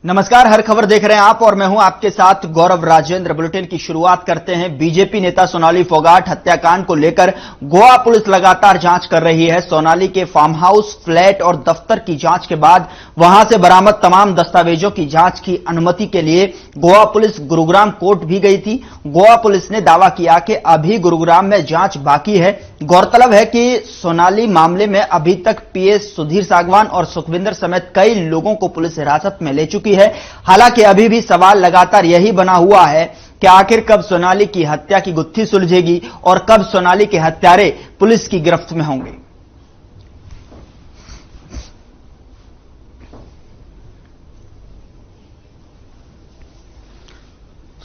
नमस्कार, हर खबर देख रहे हैं आप और मैं हूं आपके साथ गौरव राजेंद्र। बुलेटिन की शुरुआत करते हैं। बीजेपी नेता सोनाली फोगाट हत्याकांड को लेकर गोवा पुलिस लगातार जांच कर रही है। सोनाली के फार्म हाउस, फ्लैट और दफ्तर की जांच के बाद वहां से बरामद तमाम दस्तावेजों की जांच की अनुमति के लिए गोवा पुलिस गुरुग्राम कोर्ट भी गई थी। गोवा पुलिस ने दावा किया कि अभी गुरुग्राम में जांच बाकी है। गौरतलब है कि सोनाली मामले में अभी तक पीएस सुधीर सागवान और सुखविंदर समेत कई लोगों को पुलिस हिरासत में ले चुकी है। हालांकि अभी भी सवाल लगातार यही बना हुआ है कि आखिर कब सोनाली की हत्या की गुत्थी सुलझेगी और कब सोनाली के हत्यारे पुलिस की गिरफ्त में होंगे।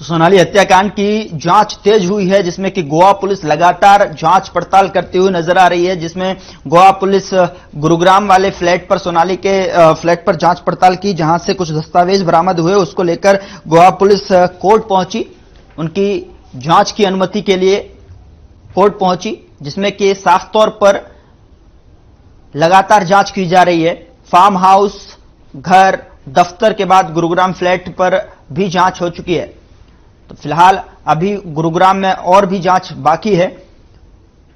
तो सोनाली हत्याकांड की जांच तेज हुई है, जिसमें कि गोवा पुलिस लगातार जांच पड़ताल करती हुई नजर आ रही है। जिसमें गोवा पुलिस गुरुग्राम वाले फ्लैट पर, सोनाली के फ्लैट पर जांच पड़ताल की, जहां से कुछ दस्तावेज बरामद हुए। उसको लेकर गोवा पुलिस कोर्ट पहुंची, उनकी जांच की अनुमति के लिए कोर्ट पहुंची, जिसमें कि साफ तौर पर लगातार जांच की जा रही है। फार्म हाउस, घर, दफ्तर के बाद गुरुग्राम फ्लैट पर भी जांच हो चुकी है। तो फिलहाल अभी गुरुग्राम में और भी जांच बाकी है,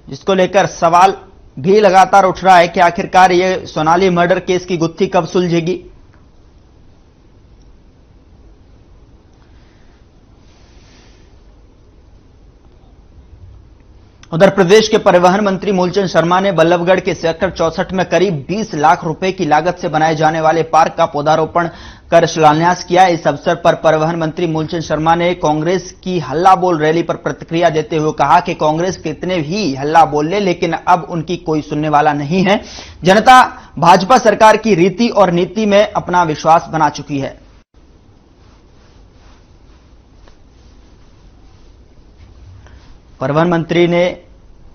जिसको लेकर सवाल भी लगातार उठ रहा है कि आखिरकार ये सोनाली मर्डर केस की गुत्थी कब सुलझेगी। उधर प्रदेश के परिवहन मंत्री मूलचंद शर्मा ने बल्लभगढ़ के सेक्टर 64 में करीब 20 लाख रुपए की लागत से बनाए जाने वाले पार्क का पौधारोपण कर शिलान्यास किया। इस अवसर पर परिवहन मंत्री मूलचंद शर्मा ने कांग्रेस की हल्ला बोल रैली पर प्रतिक्रिया देते हुए कहा कि कांग्रेस कितने भी हल्ला बोल ले, लेकिन अब उनकी कोई सुनने वाला नहीं है। जनता भाजपा सरकार की रीति और नीति में अपना विश्वास बना चुकी है। परिवहन मंत्री ने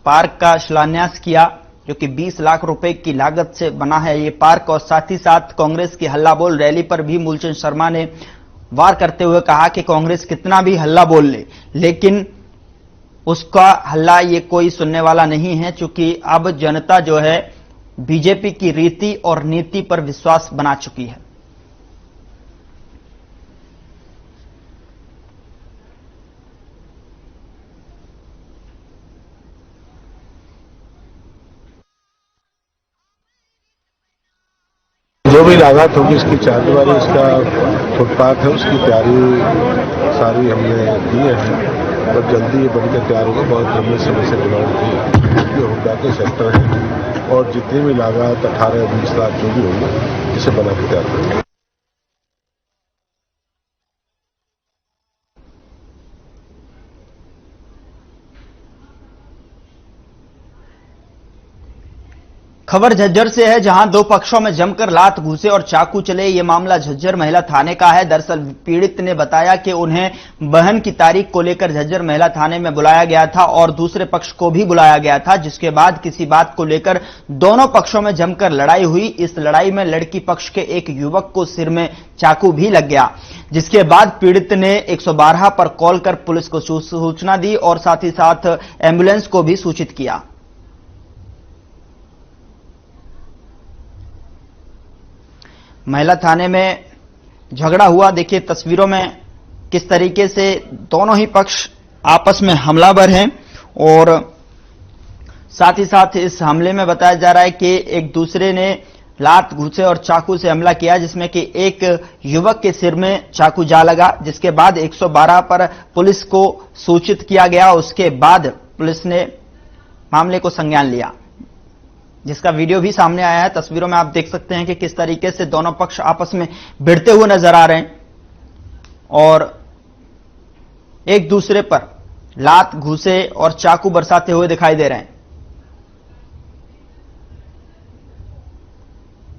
पार्क का शिलान्यास किया, जो कि 20 लाख रुपए की लागत से बना है ये पार्क। और साथ ही साथ कांग्रेस की हल्ला बोल रैली पर भी मूलचंद शर्मा ने वार करते हुए कहा कि कांग्रेस कितना भी हल्ला बोल ले, लेकिन उसका हल्ला ये कोई सुनने वाला नहीं है, क्योंकि अब जनता जो है बीजेपी की रीति और नीति पर विश्वास बना चुकी है। जो भी लागत होगी इसकी चारदीवारी, इसका फुटपाथ है, उसकी तैयारी सारी हमने की है और जल्दी ये बनकर तैयार होगा। बहुत लंबे समय से डिमांड थी। ये होंडा के सेक्टर है और जितनी भी लागत 18-20 लाख जो भी होगी इसे बना के तैयार करेंगे। खबर झज्जर से है, जहां दो पक्षों में जमकर लात घूसे और चाकू चले। यह मामला झज्जर महिला थाने का है। दरअसल पीड़ित ने बताया कि उन्हें बहन की तारीख को लेकर झज्जर महिला थाने में बुलाया गया था और दूसरे पक्ष को भी बुलाया गया था, जिसके बाद किसी बात को लेकर दोनों पक्षों में जमकर लड़ाई हुई। इस लड़ाई में लड़की पक्ष के एक युवक को सिर में चाकू भी लग गया, जिसके बाद पीड़ित ने 112 पर कॉल कर पुलिस को सूचना दी और साथ ही साथ एम्बुलेंस को भी सूचित किया। महिला थाने में झगड़ा हुआ। देखिए तस्वीरों में किस तरीके से दोनों ही पक्ष आपस में हमलावर हैं और साथ ही साथ इस हमले में बताया जा रहा है कि एक दूसरे ने लात घूसे और चाकू से हमला किया, जिसमें कि एक युवक के सिर में चाकू जा लगा, जिसके बाद 112 पर पुलिस को सूचित किया गया। उसके बाद पुलिस ने मामले को संज्ञान लिया, जिसका वीडियो भी सामने आया है। तस्वीरों में आप देख सकते हैं कि किस तरीके से दोनों पक्ष आपस में भिड़ते हुए नजर आ रहे हैं और एक दूसरे पर लात घूसे और चाकू बरसाते हुए दिखाई दे रहे हैं।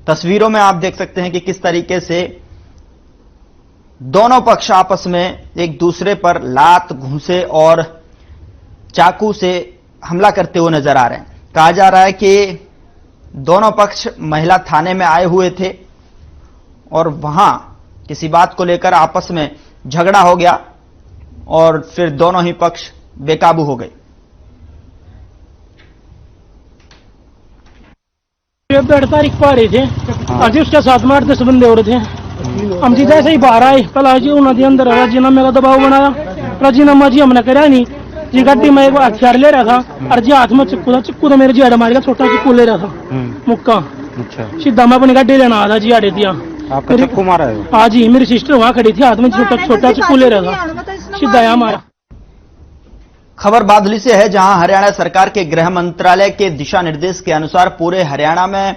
तस्वीरों में आप देख सकते हैं कि किस तरीके से दोनों पक्ष आपस में एक दूसरे पर लात घूसे और चाकू से हमला करते हुए नजर आ रहे हैं। कहा जा रहा है कि दोनों पक्ष महिला थाने में आए हुए थे और वहां किसी बात को लेकर आपस में झगड़ा हो गया और फिर दोनों ही पक्ष बेकाबू हो गए। 8 तारीख को आ रहे थे। अभी उसके साथ में 8-10 बंदे हो रहे थे। हम जी जैसे ही बाहर आए पहला जी उन्होंने अंदर राजीनामे का दबाव बनाया। राजीनामा जी हमने कराया नहीं जी। गड्डी में एक हथियार ले रहा था और जी हाथ में चिक्कू तो मेरे जी अड़ मार का छोटा चिक्कू ले रहा था मुक्का। अच्छा, सीधा मैं अपनी गड्डी लेना आ था जी आड़े दिया। आपका चक्कू मारा है? हाँ जी, मेरी सिस्टर वहाँ खड़ी थी, हाथ में छोटा चिक्कू ले रहा था, सीधा यहाँ मारा। खबर बादली से है, जहां हरियाणा सरकार के गृह मंत्रालय के दिशा निर्देश के अनुसार पूरे हरियाणा में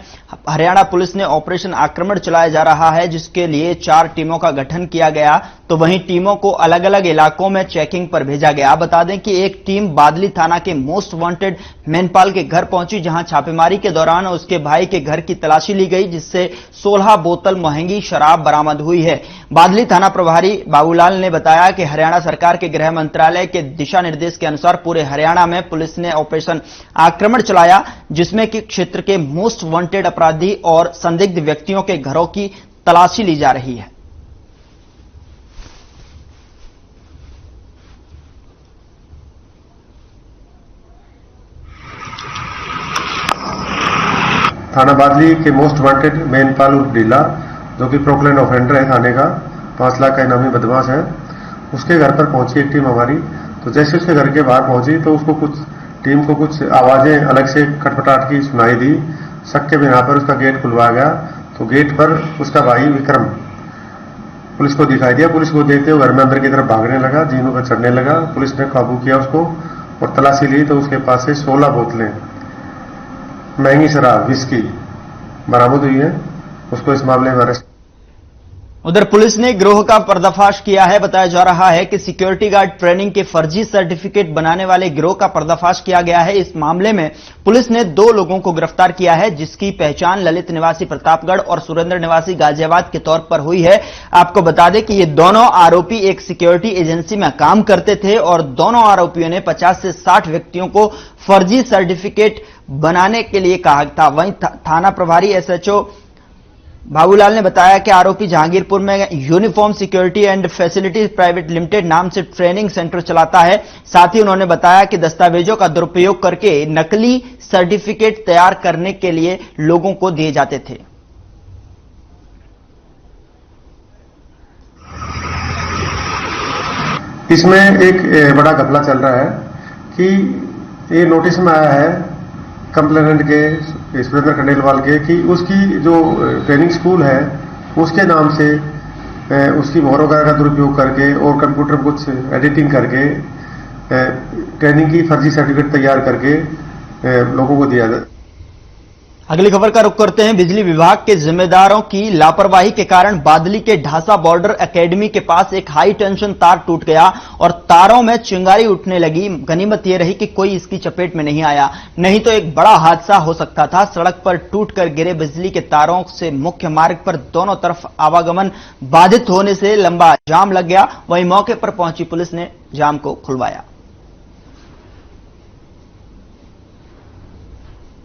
हरियाणा पुलिस ने ऑपरेशन आक्रमण चलाया जा रहा है, जिसके लिए 4 टीमों का गठन किया गया। तो वहीं टीमों को अलग अलग इलाकों में चेकिंग पर भेजा गया। बता दें कि एक टीम बादली थाना के मोस्ट वांटेड मेनपाल के घर पहुंची, जहां छापेमारी के दौरान उसके भाई के घर की तलाशी ली गई, जिससे 16 बोतल महंगी शराब बरामद हुई है। बादली थाना प्रभारी बाबूलाल ने बताया कि हरियाणा सरकार के गृह मंत्रालय के दिशा निर्देश के अनुसार पूरे हरियाणा में पुलिस ने ऑपरेशन आक्रमण चलाया, जिसमें कि क्षेत्र के मोस्ट वांटेड अपराधी और संदिग्ध व्यक्तियों के घरों की तलाशी ली जा रही है। थाना बादली के मोस्ट वांटेड मेनपाल उर्फ डीला, जो कि प्रोक्लेन ऑफेंडर है थाने का, 5 लाख का इनामी बदमाश है, उसके घर पर पहुंची एक टीम हमारी। तो जैसे उसके घर के बाहर पहुंची तो उसको टीम को कुछ आवाजें अलग से खटपटाट की सुनाई दी। शक के बिना पर उसका गेट खुलवाया गया। तो गेट पर उसका भाई विक्रम पुलिस को दिखाई दिया। पुलिस को देखते हुए घर में अंदर की तरफ भागने लगा, जीनों पर चढ़ने लगा। पुलिस ने काबू किया उसको और तलाशी ली तो उसके पास से 16 बोतलें महंगी शराब विस्की बरामद हुई है। उसको इस मामले में अरेस्ट। उधर पुलिस ने गिरोह का पर्दाफाश किया है। बताया जा रहा है कि सिक्योरिटी गार्ड ट्रेनिंग के फर्जी सर्टिफिकेट बनाने वाले गिरोह का पर्दाफाश किया गया है। इस मामले में पुलिस ने 2 लोगों को गिरफ्तार किया है, जिसकी पहचान ललित निवासी प्रतापगढ़ और सुरेंद्र निवासी गाजियाबाद के तौर पर हुई है। आपको बता दें कि ये दोनों आरोपी एक सिक्योरिटी एजेंसी में काम करते थे और दोनों आरोपियों ने 50 से 60 व्यक्तियों को फर्जी सर्टिफिकेट बनाने के लिए कहा था। वहीं थाना प्रभारी एसएचओ बाबूलाल ने बताया कि आरोपी जहांगीरपुर में uniform security and facilities private limited नाम से ट्रेनिंग सेंटर चलाता है। साथ ही उन्होंने बताया कि दस्तावेजों का दुरुपयोग करके नकली सर्टिफिकेट तैयार करने के लिए लोगों को दिए जाते थे। इसमें एक बड़ा घपला चल रहा है कि ये नोटिस में आया है कंप्लेनेंट के सुरेंद्र खंडेलवाल के कि उसकी जो ट्रेनिंग स्कूल है उसके नाम से उसकी मोहर वगैरह का दुरुपयोग करके और कंप्यूटर में कुछ एडिटिंग करके ट्रेनिंग की फर्जी सर्टिफिकेट तैयार करके लोगों को दिया जाए। अगली खबर का रुख करते हैं। बिजली विभाग के जिम्मेदारों की लापरवाही के कारण बादली के ढासा बॉर्डर एकेडमी के पास एक हाई टेंशन तार टूट गया और तारों में चिंगारी उठने लगी। गनीमत यह रही कि कोई इसकी चपेट में नहीं आया, नहीं तो एक बड़ा हादसा हो सकता था। सड़क पर टूटकर गिरे बिजली के तारों से मुख्य मार्ग पर दोनों तरफ आवागमन बाधित होने से लंबा जाम लग गया। वहीं मौके पर पहुंची पुलिस ने जाम को खुलवाया।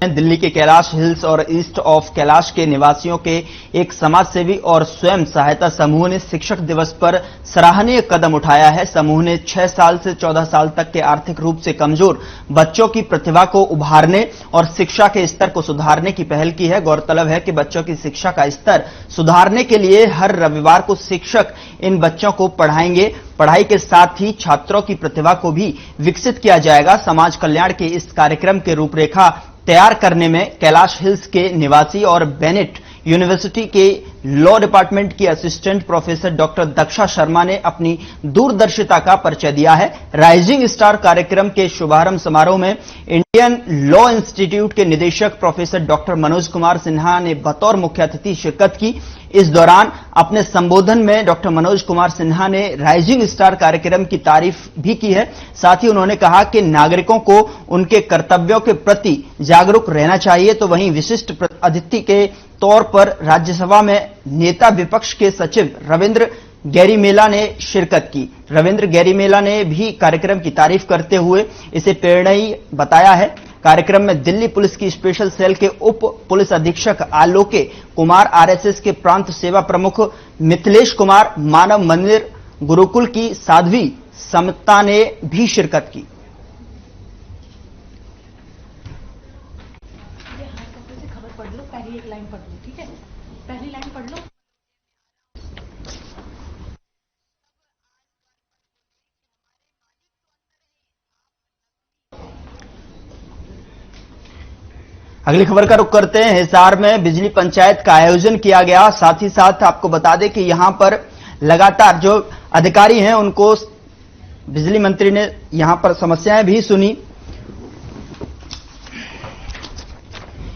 दिल्ली के कैलाश हिल्स और ईस्ट ऑफ कैलाश के निवासियों के एक समाजसेवी और स्वयं सहायता समूह ने शिक्षक दिवस पर सराहनीय कदम उठाया है। समूह ने 6 साल से 14 साल तक के आर्थिक रूप से कमजोर बच्चों की प्रतिभा को उभारने और शिक्षा के स्तर को सुधारने की पहल की है। गौरतलब है कि बच्चों की शिक्षा का स्तर सुधारने के लिए हर रविवार को शिक्षक इन बच्चों को पढ़ाएंगे। पढ़ाई के साथ ही छात्रों की प्रतिभा को भी विकसित किया जाएगा। समाज कल्याण के इस कार्यक्रम के रूपरेखा तैयार करने में कैलाश हिल्स के निवासी और बेनेट यूनिवर्सिटी के लॉ डिपार्टमेंट की assistant professor doctor Daksha Sharma ने अपनी दूरदर्शिता का परिचय दिया है। राइजिंग स्टार कार्यक्रम के शुभारंभ समारोह में इंडियन लॉ इंस्टीट्यूट के निदेशक प्रोफेसर डॉक्टर मनोज कुमार सिन्हा ने बतौर मुख्य अतिथि शिरकत की। इस दौरान अपने संबोधन में डॉक्टर मनोज कुमार सिन्हा ने राइजिंग स्टार कार्यक्रम की तारीफ भी की है। साथ ही उन्होंने कहा कि नागरिकों को उनके कर्तव्यों के प्रति जागरूक रहना चाहिए। तो वहीं विशिष्ट अतिथि के तौर पर राज्यसभा में नेता विपक्ष के सचिव रविंद्र गैरीमेला ने शिरकत की। रविंद्र गैरीमेला ने भी कार्यक्रम की तारीफ करते हुए इसे प्रेरणीय बताया है। कार्यक्रम में दिल्ली पुलिस की स्पेशल सेल के उप पुलिस अधीक्षक आलोके कुमार, आरएसएस के प्रांत सेवा प्रमुख मिथिलेश कुमार, मानव मंदिर गुरुकुल की साध्वी समता ने भी शिरकत की। अगली खबर का रुख करते हैं। हिसार में बिजली पंचायत का आयोजन किया गया। साथ ही साथ आपको बता दें कि यहां पर लगातार जो अधिकारी हैं उनको बिजली मंत्री ने यहां पर समस्याएं भी सुनी।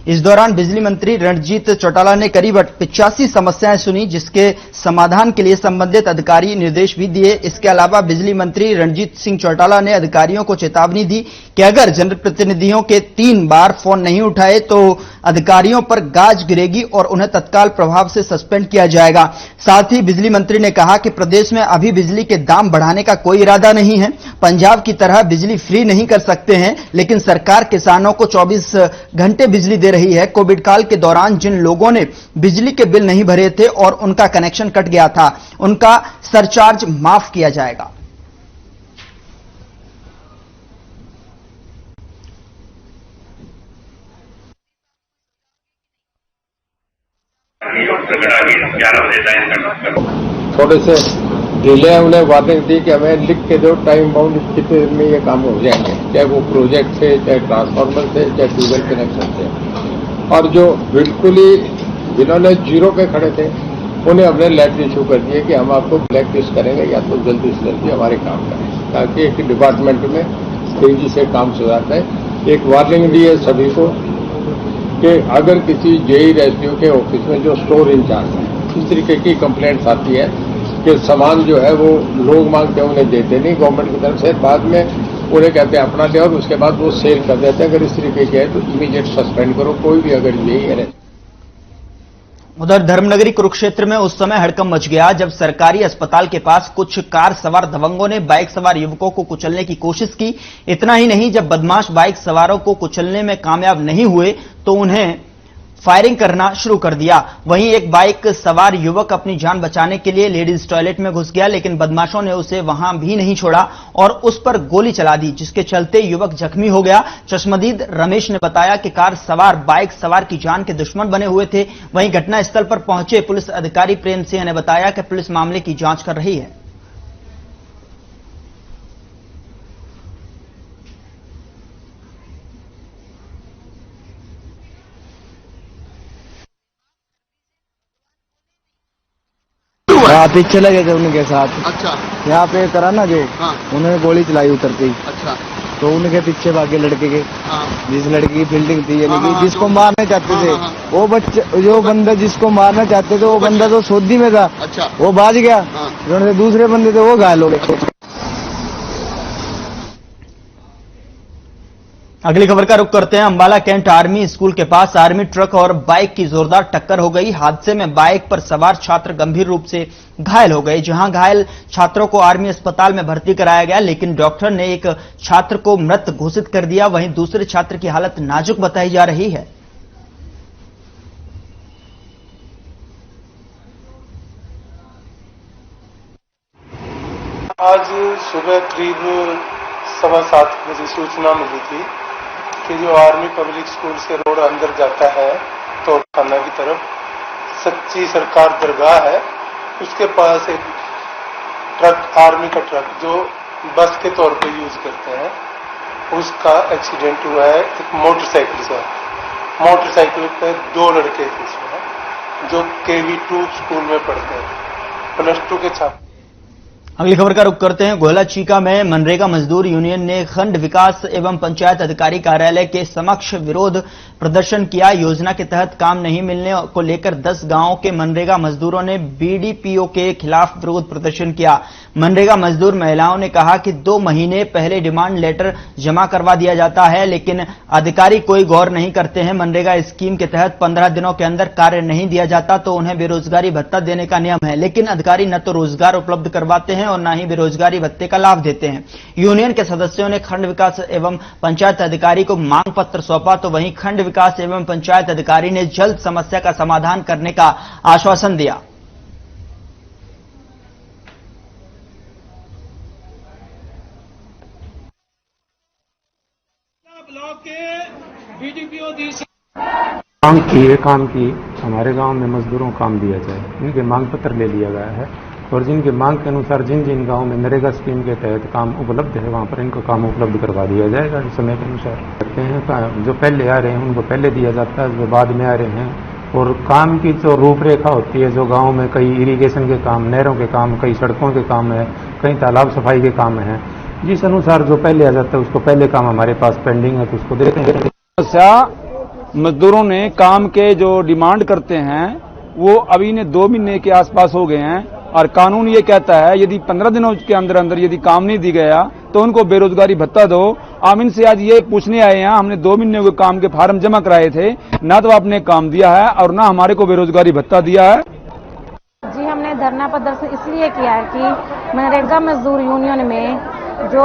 इस दौरान बिजली मंत्री रणजीत चौटाला ने करीब 85 समस्याएं सुनी, जिसके समाधान के लिए संबंधित अधिकारी निर्देश भी दिए। इसके अलावा बिजली मंत्री रणजीत सिंह चौटाला ने अधिकारियों को चेतावनी दी कि अगर जनप्रतिनिधियों के 3 बार फोन नहीं उठाए तो अधिकारियों पर गाज गिरेगी और उन्हें तत्काल प्रभाव से सस्पेंड किया जाएगा। साथ ही बिजली मंत्री ने कहा कि प्रदेश में अभी बिजली के दाम बढ़ाने का कोई इरादा नहीं है। पंजाब की तरह बिजली फ्री नहीं कर सकते हैं, लेकिन सरकार किसानों को 24 घंटे बिजली दे रही है। कोविड काल के दौरान जिन लोगों ने बिजली के बिल नहीं भरे थे और उनका कनेक्शन कट गया था, उनका सरचार्ज माफ किया जाएगा। थोड़े से डिले उन्हें वार्निंग दी कि हमें लिख के दो टाइम बाउंड कितने दिन में ये काम हो जाएंगे, चाहे वो प्रोजेक्ट से, चाहे ट्रांसफार्मर से, चाहे ट्यूबवेल कनेक्शन से। और जो बिल्कुल ही जिन्होंने जीरो पे खड़े थे उन्हें हमने लेटर इशू कर दिए कि हम आपको ब्लैक लिस्ट करेंगे या तो जल्दी से जल्दी हमारे काम करें, ताकि एक डिपार्टमेंट में तेजी से काम सुधारता है। एक वार्निंग दी है सभी को कि अगर किसी जेई रेस्क्यू के ऑफिस में जो स्टोर इंचार्ज है इस तरीके की कंप्लेंट्स आती है कि सामान जो है वो लोग मांगते हैं उन्हें देते नहीं गवर्नमेंट की तरफ से, बाद में उन्हें कहते हैं अपना ले और उसके बाद वो सेल कर देते हैं। अगर इस तरीके की है तो इमीडिएट सस्पेंड करो, कोई भी अगर यही है। उधर धर्मनगरी कुरुक्षेत्र में उस समय हड़कंप मच गया जब सरकारी अस्पताल के पास कुछ कार सवार दबंगों ने बाइक सवार युवकों को कुचलने की कोशिश की। इतना ही नहीं, जब बदमाश बाइक सवारों को कुचलने में कामयाब नहीं हुए तो उन्हें फायरिंग करना शुरू कर दिया। वहीं एक बाइक सवार युवक अपनी जान बचाने के लिए लेडीज टॉयलेट में घुस गया, लेकिन बदमाशों ने उसे वहां भी नहीं छोड़ा और उस पर गोली चला दी, जिसके चलते युवक जख्मी हो गया। चश्मदीद रमेश ने बताया कि कार सवार बाइक सवार की जान के दुश्मन बने हुए थे। वहीं घटनास्थल पर पहुंचे पुलिस अधिकारी प्रेम सिंह ने बताया कि पुलिस मामले की जांच कर रही है। हाँ, पीछे लगे थे उनके साथ। अच्छा। यहाँ पे करा ना जो, हाँ। उन्होंने गोली चलाई उतरते ही। अच्छा। तो उनके पीछे भागे लड़के के। हाँ। जिस लड़की की फील्डिंग थी, यानी हाँ, कि जिसको जो... मारने चाहते थे, हाँ। वो बच्चे जो बंदा जिसको मारना चाहते थे वो बंदा तो सौदी में था। अच्छा। वो भाग गया। हाँ। जो दूसरे बंदे थे वो घायल हो गए। अगली खबर का रुख करते हैं। अंबाला कैंट आर्मी स्कूल के पास आर्मी ट्रक और बाइक की जोरदार टक्कर हो गई। हादसे में बाइक पर सवार छात्र गंभीर रूप से घायल हो गए। जहां घायल छात्रों को आर्मी अस्पताल में भर्ती कराया गया, लेकिन डॉक्टर ने एक छात्र को मृत घोषित कर दिया। वहीं दूसरे छात्र की हालत नाजुक बताई जा रही है। आज सुबह करीब 7:15 बजे सूचना मिली थी कि जो आर्मी पब्लिक स्कूल से रोड अंदर जाता है तो थाना की तरफ सच्ची सरकार दरगाह है, उसके पास एक ट्रक, आर्मी का ट्रक जो बस के तौर पे यूज करते हैं, उसका एक्सीडेंट हुआ है एक मोटरसाइकिल से। मोटरसाइकिल पे 2 लड़के थे इसमें जो KV2 स्कूल में पढ़ते हैं, +2 के छात्र। अगली खबर का रुख करते हैं। गोहला चीका में मनरेगा मजदूर यूनियन ने खंड विकास एवं पंचायत अधिकारी कार्यालय के समक्ष विरोध प्रदर्शन किया। योजना के तहत काम नहीं मिलने को लेकर 10 गांवों के मनरेगा मजदूरों ने BDPO के खिलाफ विरोध प्रदर्शन किया। मनरेगा मजदूर महिलाओं ने कहा कि 2 महीने पहले डिमांड लेटर जमा करवा दिया जाता है, लेकिन अधिकारी कोई गौर नहीं करते हैं। मनरेगा स्कीम के तहत 15 दिनों के अंदर कार्य नहीं दिया जाता तो उन्हें बेरोजगारी भत्ता देने का नियम है, लेकिन अधिकारी न तो रोजगार उपलब्ध करवाते हैं और न ही बेरोजगारी भत्ते का लाभ देते हैं। यूनियन के सदस्यों ने खंड विकास एवं पंचायत अधिकारी को मांग पत्र सौंपा, तो वहीं खंड विकास एवं पंचायत अधिकारी ने जल्द समस्या का समाधान करने का आश्वासन दिया। मांग की हमारे गांव में मजदूरों को काम दिया जाए, इनके मांग पत्र ले लिया गया है और जिनकी मांग के अनुसार जिन जिन गाँव में नरेगा स्कीम के तहत काम उपलब्ध है वहाँ पर इनको काम उपलब्ध करवा दिया जाएगा समय के अनुसार। करते हैं जो पहले आ रहे हैं उनको पहले दिया जाता है, जो बाद में आ रहे हैं। और काम की जो रूपरेखा होती है, जो गाँव में कई इरिगेशन के काम, नहरों के काम, कई सड़कों के काम है, कई तालाब सफाई के काम है, जिस अनुसार जो पहले आ जाता है उसको पहले काम हमारे पास पेंडिंग है तो उसको देते हैं। समस्या मजदूरों ने काम के जो डिमांड करते हैं वो अभी ने 2 महीने के आसपास हो गए हैं और कानून ये कहता है यदि 15 दिनों के अंदर अंदर यदि काम नहीं दी गया तो उनको बेरोजगारी भत्ता दो। हम इनसे आज ये पूछने आए हैं, हमने 2 महीने के काम के फार्म जमा कराए थे, ना तो आपने काम दिया है और ना हमारे को बेरोजगारी भत्ता दिया है। जी हमने धरना प्रदर्शन इसलिए किया है कि मनरेगा मजदूर यूनियन में जो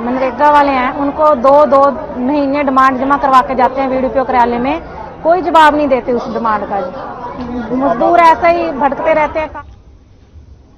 मनरेगा वाले हैं उनको 2-2 महीने डिमांड जमा करवा के जाते हैं बीडीपीओ कार्यालय में, कोई जवाब नहीं देते उस डिमांड का। मजदूर ऐसे ही भटकते रहते हैं।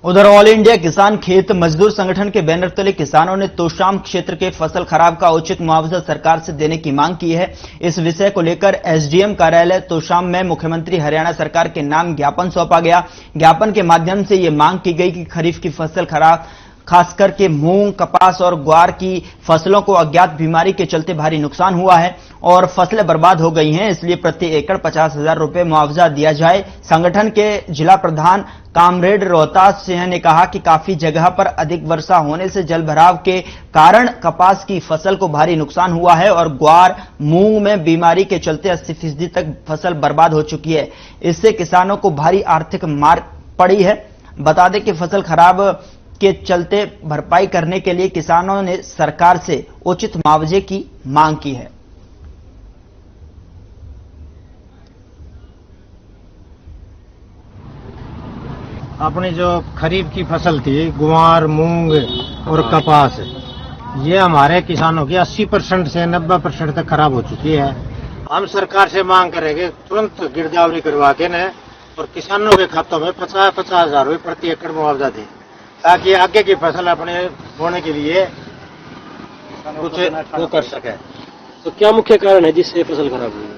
उधर ऑल इंडिया किसान खेत मजदूर संगठन के बैनर तले किसानों ने तोशाम क्षेत्र के फसल खराब का उचित मुआवजा सरकार से देने की मांग की है। इस विषय को लेकर एसडीएम कार्यालय तोशाम में मुख्यमंत्री हरियाणा सरकार के नाम ज्ञापन सौंपा गया। ज्ञापन के माध्यम से ये मांग की गई कि खरीफ की फसल खराब खासकर के मूंग, कपास और ग्वार की फसलों को अज्ञात बीमारी के चलते भारी नुकसान हुआ है और फसलें बर्बाद हो गई हैं, इसलिए प्रति एकड़ 50,000 रुपए मुआवजा दिया जाए। संगठन के जिला प्रधान कामरेड रोहतास सिंह ने कहा कि काफी जगह पर अधिक वर्षा होने से जलभराव के कारण कपास की फसल को भारी नुकसान हुआ है और ग्वार, मूंग में बीमारी के चलते 80% तक फसल बर्बाद हो चुकी है। इससे किसानों को भारी आर्थिक मार पड़ी है। बता दें कि फसल खराब के चलते भरपाई करने के लिए किसानों ने सरकार से उचित मुआवजे की मांग की है। अपनी जो खरीफ की फसल थी ग्वार, मूंग और कपास, ये हमारे किसानों की 80% से 90% तक खराब हो चुकी है। हम सरकार से मांग करेंगे तुरंत गिरदावरी करवा के न और किसानों के खातों में 50,000 रुपये प्रति एकड़ मुआवजा दें ताकि आगे की फसल अपने बोने के लिए कुछ वो कर सके। तो क्या मुख्य कारण है जिससे फसल खराब हुई?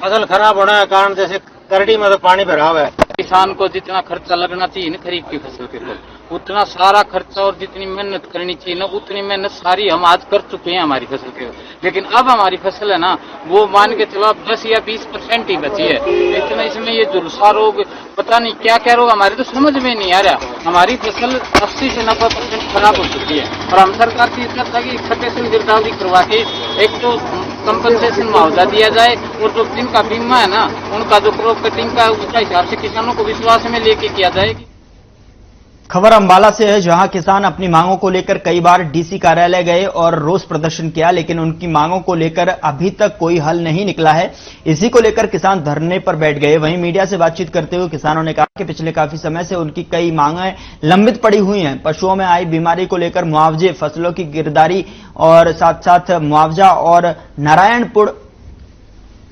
फसल खराब होने का कारण जैसे करड़ी में तो पानी भरा हुआ है। किसान को जितना खर्चा लगना चाहिए ना खरीफ की फसल के ऊपर, उतना सारा खर्चा और जितनी मेहनत करनी चाहिए ना उतनी मेहनत सारी हम आज कर चुके हैं हमारी फसल के ऊपर। लेकिन अब हमारी फसल है ना वो मान के चलो 10 या 20% ही बची है। इतना इसमें ये झुलसा रोग पता नहीं क्या क्या रोग हमारे तो समझ में नहीं आ रहा। हमारी फसल 80 से 90% खराब हो चुकी है और हम सरकार से इतना था कि सफेद गिरदावरी करवा के एक तो कंपनसेशन मुआवजा दिया जाए और जो जिनका बीमा है ना उनका जो क्रॉप कटिंग का उसका हिसाब से किसानों को विश्वास में लेके किया जाएगी। खबर अंबाला से है, जहां किसान अपनी मांगों को लेकर कई बार डीसी कार्यालय गए और रोष प्रदर्शन किया, लेकिन उनकी मांगों को लेकर अभी तक कोई हल नहीं निकला है। इसी को लेकर किसान धरने पर बैठ गए। वहीं मीडिया से बातचीत करते हुए किसानों ने कहा कि पिछले काफी समय से उनकी कई मांगें लंबित पड़ी हुई हैं। पशुओं में आई बीमारी को लेकर मुआवजे, फसलों की गिरदारी और साथ साथ मुआवजा और नारायणपुर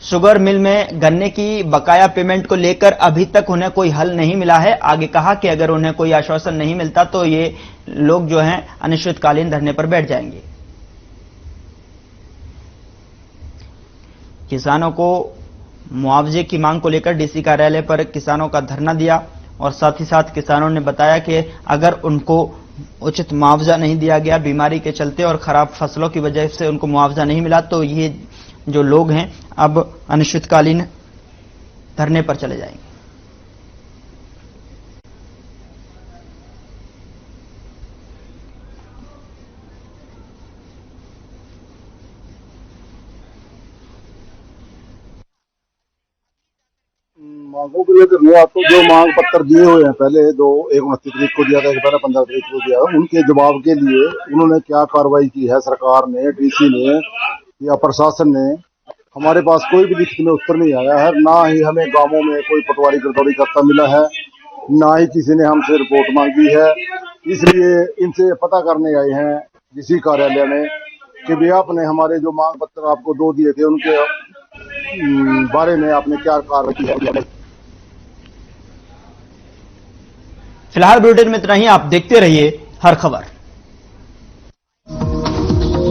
शुगर मिल में गन्ने की बकाया पेमेंट को लेकर अभी तक उन्हें कोई हल नहीं मिला है। आगे कहा कि अगर उन्हें कोई आश्वासन नहीं मिलता तो ये लोग जो हैं अनिश्चितकालीन धरने पर बैठ जाएंगे। किसानों को मुआवजे की मांग को लेकर डीसी कार्यालय पर किसानों का धरना दिया और साथ ही साथ किसानों ने बताया कि अगर उनको उचित मुआवजा नहीं दिया गया बीमारी के चलते और खराब फसलों की वजह से उनको मुआवजा नहीं मिला तो ये जो लोग हैं अब अनिश्चितकालीन धरने पर चले जाएंगे। मांगों को लेकर हुआ तो जो मांग पत्र दिए हुए हैं पहले एक 29 तारीख को दिया था, एक 15 तारीख को दिया, उनके जवाब के लिए उन्होंने क्या कार्रवाई की है सरकार ने, डीसी ने या प्रशासन ने, हमारे पास कोई भी लिखित में उत्तर नहीं आया है। ना ही हमें गांवों में कोई पटवारी गिरदौरी करता मिला है, ना ही किसी ने हमसे रिपोर्ट मांगी है। इसलिए इनसे पता करने आए हैं डीसी कार्यालय में कि भैया आपने हमारे जो मांग पत्र आपको 2 दिए थे उनके बारे में आपने क्या कार्रवाई की है। फिलहाल बुलेटिन में इतना ही। आप देखते रहिए हर खबर।